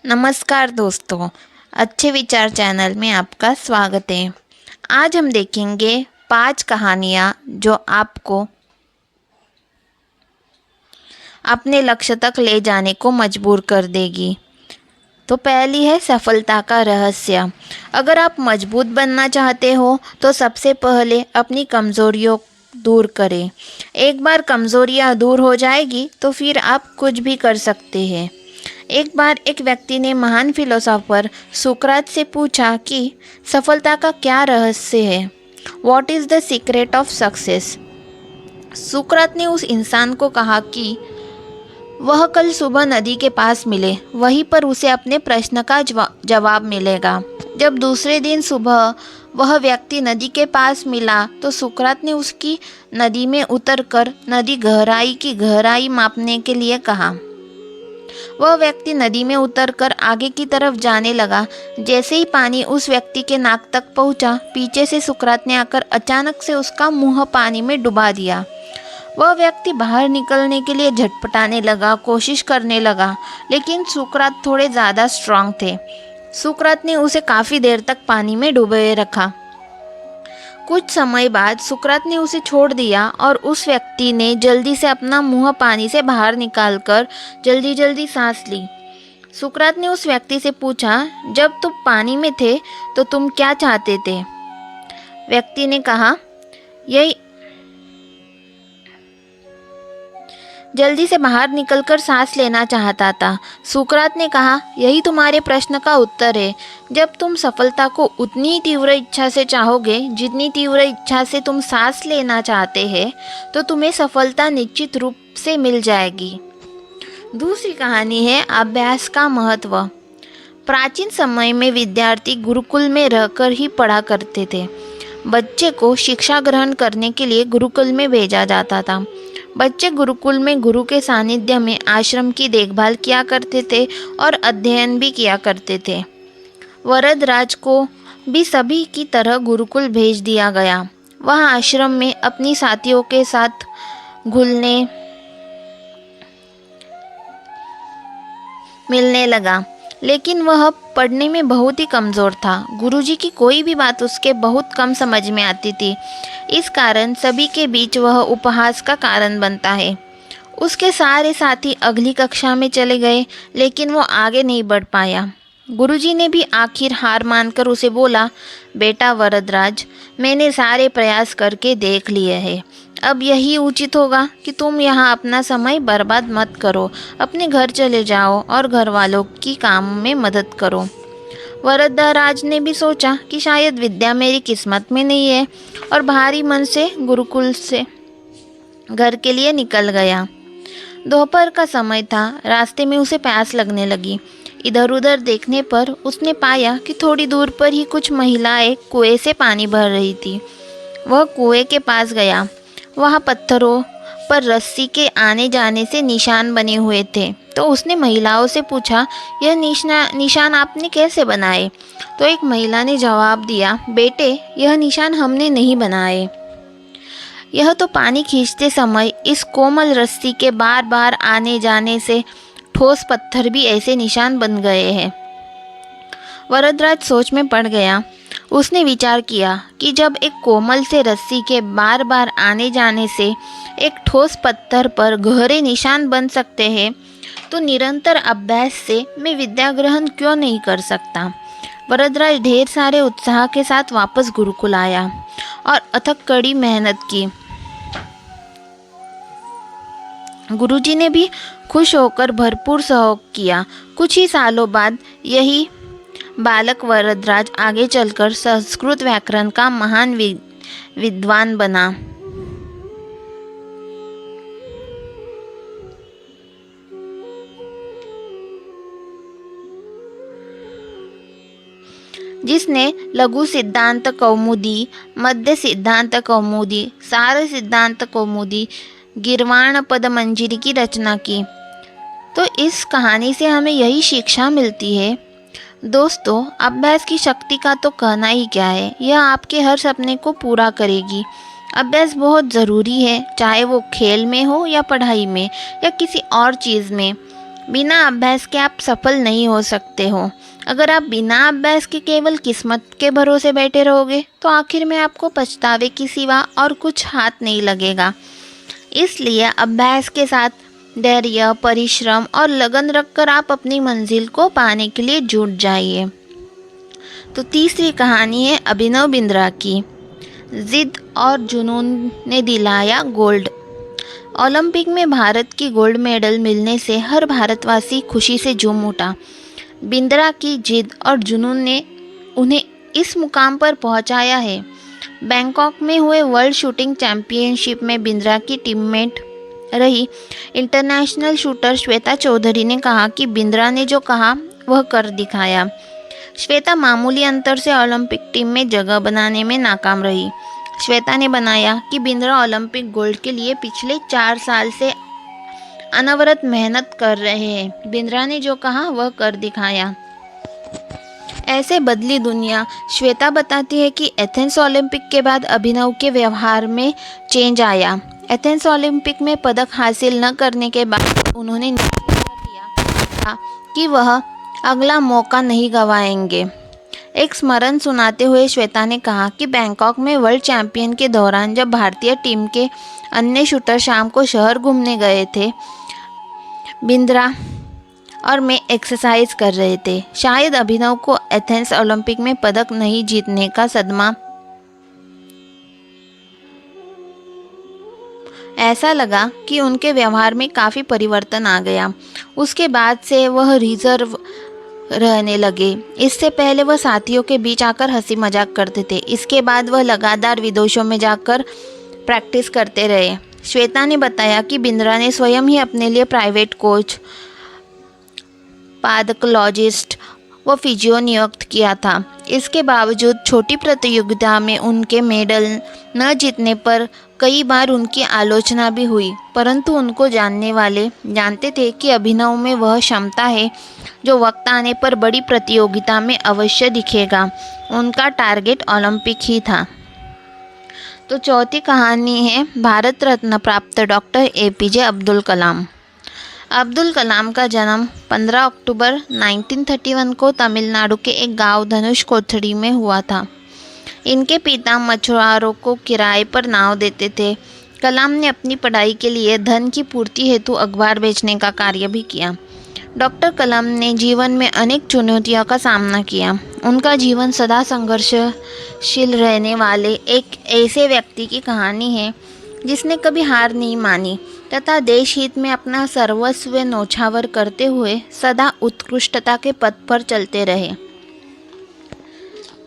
नमस्कार दोस्तों, अच्छे विचार चैनल में आपका स्वागत है। आज हम देखेंगे 5 कहानियाँ जो आपको अपने लक्ष्य तक ले जाने को मजबूर कर देगी। तो पहली है सफलता का रहस्य। अगर आप मजबूत बनना चाहते हो तो सबसे पहले अपनी कमज़ोरियों दूर करें। एक बार कमज़ोरियाँ दूर हो जाएगी तो फिर आप कुछ भी कर सकते हैं। एक बार एक व्यक्ति ने महान फिलोसोफर सुकरात से पूछा कि सफलता का क्या रहस्य है, what is the secret of success. सुकरात ने उस इंसान को कहा कि वह कल सुबह नदी के पास मिले, वहीं पर उसे अपने प्रश्न का जवाब मिलेगा। जब दूसरे दिन सुबह वह व्यक्ति नदी के पास मिला तो सुकरात ने उसकी नदी में उतरकर नदी गहराई की गहराई मापने के लिए कहा। वह व्यक्ति नदी में उतरकर आगे की तरफ जाने लगा। जैसे ही पानी उस व्यक्ति के नाक तक पहुंचा, पीछे से सुकरात ने आकर अचानक से उसका मुंह पानी में डुबा दिया। वह व्यक्ति बाहर निकलने के लिए झटपटाने लगा, कोशिश करने लगा, लेकिन सुकरात थोड़े ज़्यादा स्ट्रांग थे। सुकरात ने उसे काफ़ी देर तक पानी में डुबोए रखा। कुछ समय बाद सुकरात ने उसे छोड़ दिया और उस व्यक्ति ने जल्दी से अपना मुंह पानी से बाहर निकालकर जल्दी जल्दी सांस ली। सुकरात ने उस व्यक्ति से पूछा, जब तुम पानी में थे तो तुम क्या चाहते थे? व्यक्ति ने कहा, यही जल्दी से बाहर निकलकर सांस लेना चाहता था। सुकरात ने कहा, यही तुम्हारे प्रश्न का उत्तर है। जब तुम सफलता को उतनी तीव्र इच्छा से चाहोगे जितनी तीव्र इच्छा से तुम सांस लेना चाहते हैं, तो तुम्हें सफलता निश्चित रूप से मिल जाएगी। दूसरी कहानी है अभ्यास का महत्व। प्राचीन समय में विद्यार्थी गुरुकुल में रहकर ही पढ़ा करते थे। बच्चे को शिक्षा ग्रहण करने के लिए गुरुकुल में भेजा जाता था। बच्चे गुरुकुल में गुरु के सानिध्य में आश्रम की देखभाल किया करते थे और अध्ययन भी किया करते थे। वरदराज को भी सभी की तरह गुरुकुल भेज दिया गया। वह आश्रम में अपनी साथियों के साथ घुलने मिलने लगा, लेकिन वह पढ़ने में बहुत ही कमज़ोर था। गुरुजी की कोई भी बात उसके बहुत कम समझ में आती थी। इस कारण सभी के बीच वह उपहास का कारण बनता है। उसके सारे साथी अगली कक्षा में चले गए, लेकिन वो आगे नहीं बढ़ पाया। गुरुजी ने भी आखिर हार मानकर उसे बोला, बेटा वरदराज, मैंने सारे प्रयास करके देख लिए हैं। अब यही उचित होगा कि तुम यहाँ अपना समय बर्बाद मत करो। अपने घर चले जाओ और घर वालों की काम में मदद करो। वरदराज ने भी सोचा कि शायद विद्या मेरी किस्मत में नहीं है, और भारी मन से गुरुकुल से घर के लिए निकल गया। दोपहर का समय था। रास्ते में उसे प्यास लगने लगी। इधर उधर देखने पर उसने पाया कि थोड़ी दूर पर ही कुछ महिलाएं कुएं से पानी भर रही थी। वह कुएं के पास गया। वहाँ पत्थरों पर रस्सी के आने जाने से निशान बने हुए थे। तो उसने महिलाओं से पूछा, यह निशान आपने कैसे बनाए? तो एक महिला ने जवाब दिया, बेटे, यह निशान हमने नहीं बनाए। यह तो पानी खींचते समय इस कोमल रस्सी के बार बार आने जाने से ठोस पत्थर भी ऐसे निशान बन गए हैं। वरदराज सोच में पड़ गया। उसने विचार किया कि जब एक कोमल से रस्सी के बार बार आने जाने से एक ठोस पत्थर पर गहरे निशान बन सकते हैं, तो निरंतर अभ्यास से मैं विद्या ग्रहण क्यों नहीं कर सकता। वरदराज ढेर सारे उत्साह के साथ वापस गुरुकुल आया और अथक कड़ी मेहनत की। गुरुजी ने भी खुश होकर भरपूर सहयोग किया। कुछ ही सालों बाद यही बालक वरदराज आगे चलकर संस्कृत व्याकरण का महान विद्वान बना। जिसने लघु सिद्धांत कौमुदी, मध्य सिद्धांत कौमुदी, सार सिद्धांत कौमुदी, गीर्वाण पद मंजरी की रचना की। तो इस कहानी से हमें यही शिक्षा मिलती है दोस्तों, अभ्यास की शक्ति का तो कहना ही क्या है। यह आपके हर सपने को पूरा करेगी। अभ्यास बहुत ज़रूरी है, चाहे वो खेल में हो या पढ़ाई में या किसी और चीज़ में। बिना अभ्यास के आप सफल नहीं हो सकते हो। अगर आप बिना अभ्यास के केवल किस्मत के भरोसे बैठे रहोगे तो आखिर में आपको पछतावे के सिवा और कुछ हाथ नहीं लगेगा। इसलिए अभ्यास के साथ धैर्य, परिश्रम और लगन रखकर आप अपनी मंजिल को पाने के लिए जुट जाइए। तो तीसरी कहानी है अभिनव बिंद्रा की। जिद और जुनून ने दिलाया गोल्ड। ओलंपिक में भारत की गोल्ड मेडल मिलने से हर भारतवासी खुशी से झूम उठा। बिंद्रा की जिद और जुनून ने उन्हें इस मुकाम पर पहुंचाया है। बैंकॉक में हुए वर्ल्ड शूटिंग चैंपियनशिप में बिंद्रा की टीममेट रही इंटरनेशनल शूटर श्वेता चौधरी ने कहा कि बिंद्रा ने जो कहा वह कर दिखाया। श्वेता मामूली अंतर से ओलंपिक टीम में जगह बनाने में नाकाम रही। श्वेता ने बनाया कि बिंद्रा ओलंपिक गोल्ड के लिए पिछले 4 साल से अनवरत मेहनत कर रहे हैं। बिंद्रा ने जो कहा वह कर दिखाया। ऐसे बदली दुनिया। श्वेता बताती है कि एथेंस ओलंपिक के बाद अभिनव के व्यवहार में चेंज आया। एथेंस ओलंपिक में पदक हासिल न करने के बाद उन्होंने निश्चय कर लिया था कि वह अगला मौका नहीं गंवाएंगे। एक स्मरण सुनाते हुए श्वेता ने कहा कि बैंकॉक में वर्ल्ड चैंपियन के दौरान जब भारतीय टीम के अन्य शूटर शाम को शहर घूमने गए थे, बिंद्रा और मैं एक्सरसाइज कर रहे थे। शायद अभिनव को एथेंस ओलंपिक में पदक नहीं जीतने का सदमा ऐसा लगा कि उनके व्यवहार में काफ़ी परिवर्तन आ गया। उसके बाद से वह रिजर्व रहने लगे। इससे पहले वह साथियों के बीच आकर हंसी मजाक करते थे। इसके बाद वह लगातार विदेशों में जाकर प्रैक्टिस करते रहे। श्वेता ने बताया कि बिंद्रा ने स्वयं ही अपने लिए प्राइवेट कोच, पादकोलॉजिस्ट व फिजियो नियुक्त किया था। इसके बावजूद छोटी प्रतियोगिता में उनके मेडल न जीतने पर कई बार उनकी आलोचना भी हुई, परंतु उनको जानने वाले जानते थे कि अभिनव में वह क्षमता है जो वक्त आने पर बड़ी प्रतियोगिता में अवश्य दिखेगा। उनका टारगेट ओलंपिक ही था। तो चौथी कहानी है भारत रत्न प्राप्त डॉक्टर APJ अब्दुल कलाम। अब्दुल कलाम का जन्म 15 अक्टूबर 1931 को तमिलनाडु के एक गांव धनुषकोथड़ी में हुआ था। इनके पिता मछुआरों को किराए पर नाव देते थे। कलाम ने अपनी पढ़ाई के लिए धन की पूर्ति हेतु अखबार बेचने का कार्य भी किया। डॉक्टर कलाम ने जीवन में अनेक चुनौतियों का सामना किया। उनका जीवन सदा संघर्षशील रहने वाले एक ऐसे व्यक्ति की कहानी है जिसने कभी हार नहीं मानी तथा देश हित में अपना सर्वस्व न्यौछावर करते हुए सदा उत्कृष्टता के पथ पर चलते रहे।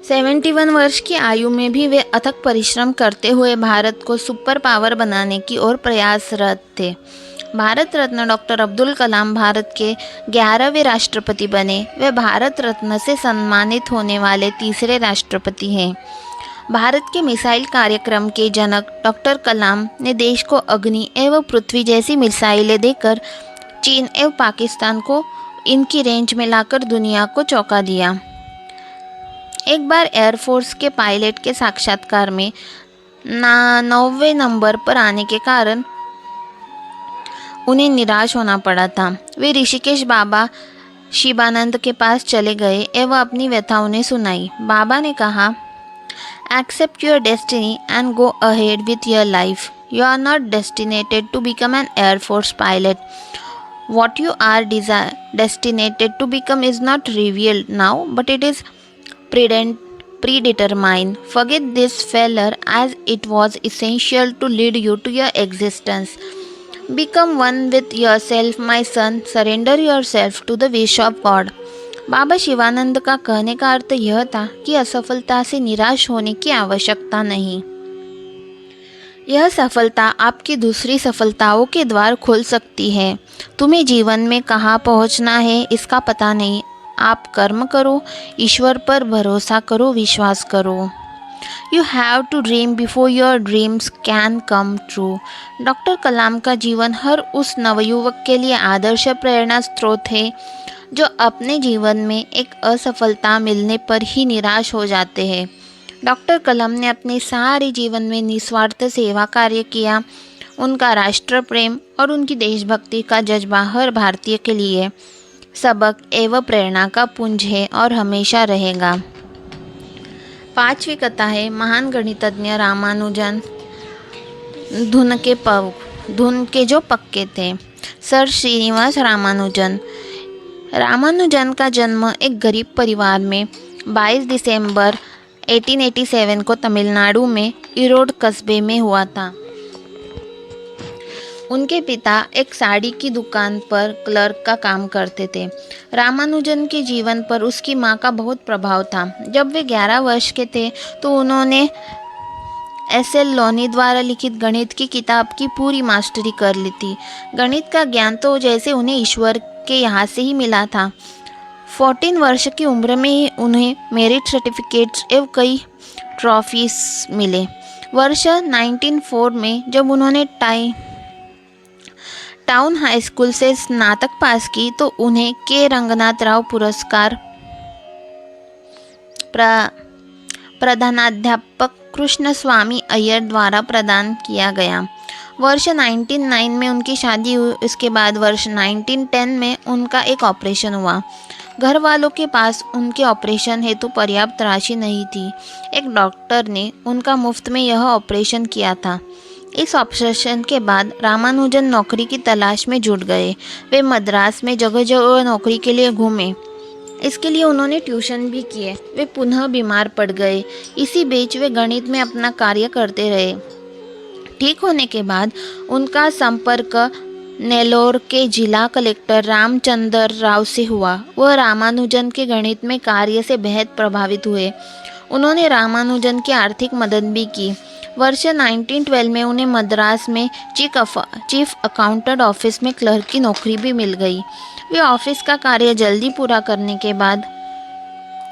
71 वर्ष की आयु में भी वे अथक परिश्रम करते हुए भारत को सुपर पावर बनाने की ओर प्रयासरत थे। भारत रत्न डॉक्टर अब्दुल कलाम भारत के 11वें राष्ट्रपति बने। वे भारत रत्न से सम्मानित होने वाले तीसरे राष्ट्रपति हैं। भारत के मिसाइल कार्यक्रम के जनक डॉक्टर कलाम ने देश को अग्नि एवं पृथ्वी जैसी मिसाइलें देकर चीन एवं पाकिस्तान को इनकी रेंज में लाकर दुनिया को चौंका दिया। एक बार एयरफोर्स के पायलट के साक्षात्कार में 90वें नंबर पर आने के कारण उन्हें निराश होना पड़ा था। वे ऋषिकेश बाबा शिवानंद के पास चले गए एवं अपनी व्यथा उन्हें सुनाई। बाबा ने कहा, Accept your destiny and go ahead with your life. You are not destined to become an Air Force pilot. What you are destined to become is not revealed now, but it is predetermined. Forget this failure as it was essential to lead you to your existence. Become one with yourself, my son. Surrender yourself to the wish of God. बाबा शिवानंद का कहने का अर्थ यह था कि असफलता से निराश होने की आवश्यकता नहीं। यह सफलता आपकी दूसरी सफलताओं के द्वार खोल सकती है। तुम्हें जीवन में कहाँ पहुँचना है इसका पता नहीं। आप कर्म करो, ईश्वर पर भरोसा करो, विश्वास करो। You have to dream before your dreams can come true. Doctor Kalam का जीवन हर उस नवयुवक के लिए आदर्श प्रेरणा स्रोत है जो अपने जीवन में एक असफलता मिलने पर ही निराश हो जाते हैं। डॉक्टर कलाम ने अपने सारे जीवन में निस्वार्थ सेवा कार्य किया। उनका राष्ट्र प्रेम और उनकी देशभक्ति का जज्बा हर भारतीय के लिए सबक एवं प्रेरणा का पुंज है और हमेशा रहेगा। पांचवी कथा है महान गणितज्ञ रामानुजन धुन के जो पक्के थे। सर श्रीनिवास रामानुजन। रामानुजन का जन्म एक गरीब परिवार में 22 दिसंबर 1887 को तमिलनाडु में ईरोड कस्बे में हुआ था। उनके पिता एक साड़ी की दुकान पर क्लर्क का काम करते थे। रामानुजन के जीवन पर उसकी मां का बहुत प्रभाव था। जब वे 11 वर्ष के थे तो उन्होंने एस.एल. लोनी द्वारा लिखित गणित की किताब की पूरी मास्टरी कर ली थी। गणित का ज्ञान तो जैसे उन्हें ईश्वर के यहाँ से ही मिला था। 14 वर्ष की उम्र में ही उन्हें मेरिट सर्टिफिकेट्स एवं कई ट्रॉफीज मिले। वर्ष 1904 में जब उन्होंने टाउन हाई स्कूल से स्नातक पास की तो उन्हें के रंगनाथ राव पुरस्कार प्रधानाध्यापक कृष्ण स्वामी अय्यर द्वारा प्रदान किया गया। वर्ष 1909 में उनकी शादी हुई। इसके बाद वर्ष 1910 में उनका एक ऑपरेशन हुआ। घर वालों के पास उनके ऑपरेशन हेतु पर्याप्त राशि नहीं थी। एक डॉक्टर ने उनका मुफ्त में यह ऑपरेशन किया था। इस ऑपरेशन के बाद रामानुजन नौकरी की तलाश में जुट गए। वे मद्रास में जगह जगह नौकरी के लिए घूमे। इसके लिए उन्होंने ट्यूशन भी किए। वे पुनः बीमार पड़ गए। इसी बीच वे गणित में अपना कार्य करते रहे। ठीक होने के बाद उनका संपर्क नेल्लोर के जिला कलेक्टर रामचंद्र राव से हुआ। वह रामानुजन के गणित में कार्य से बेहद प्रभावित हुए। उन्होंने रामानुजन की आर्थिक मदद भी की। वर्ष 1912 में उन्हें मद्रास में चीफ अकाउंटेंट ऑफिस में क्लर्क की नौकरी भी मिल गई। वे ऑफिस का कार्य जल्दी पूरा करने के बाद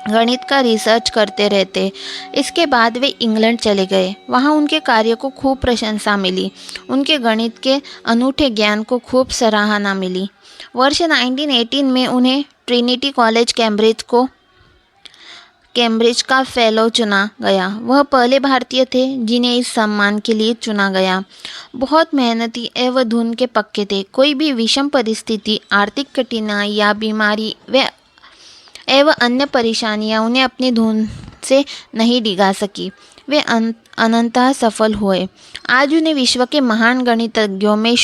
गणित का रिसर्च करते रहते। इसके बाद वे इंग्लैंड चले गए। वहाँ उनके कार्य को खूब प्रशंसा मिली। उनके गणित के अनूठे ज्ञान को खूब सराहना मिली। वर्ष 1918 में उन्हें ट्रिनिटी कॉलेज कैम्ब्रिज का फेलो चुना गया। वह पहले भारतीय थे जिन्हें इस सम्मान के लिए चुना गया। बहुत मेहनती एवं धुन के पक्के थे। कोई भी विषम परिस्थिति, आर्थिक कठिनाई या बीमारी एवं अन्य परेशानियां उन्हें अपनी धुन से नहीं डिगा सकी। वे अनंतः सफल हुए। आज उन्हें विश्व के महान गणितज्ञों में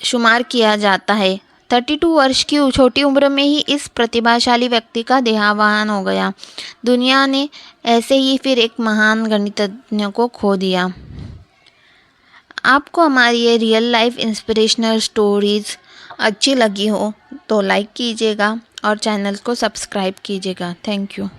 शुमार किया जाता है। 32 वर्ष की छोटी उम्र में ही इस प्रतिभाशाली व्यक्ति का देहावसान हो गया। दुनिया ने ऐसे ही फिर एक महान गणितज्ञ को खो दिया। आपको हमारी ये रियल लाइफ इंस्पिरेशनल स्टोरीज़ अच्छी लगी हो तो लाइक कीजिएगा और चैनल को सब्सक्राइब कीजिएगा। Thank you.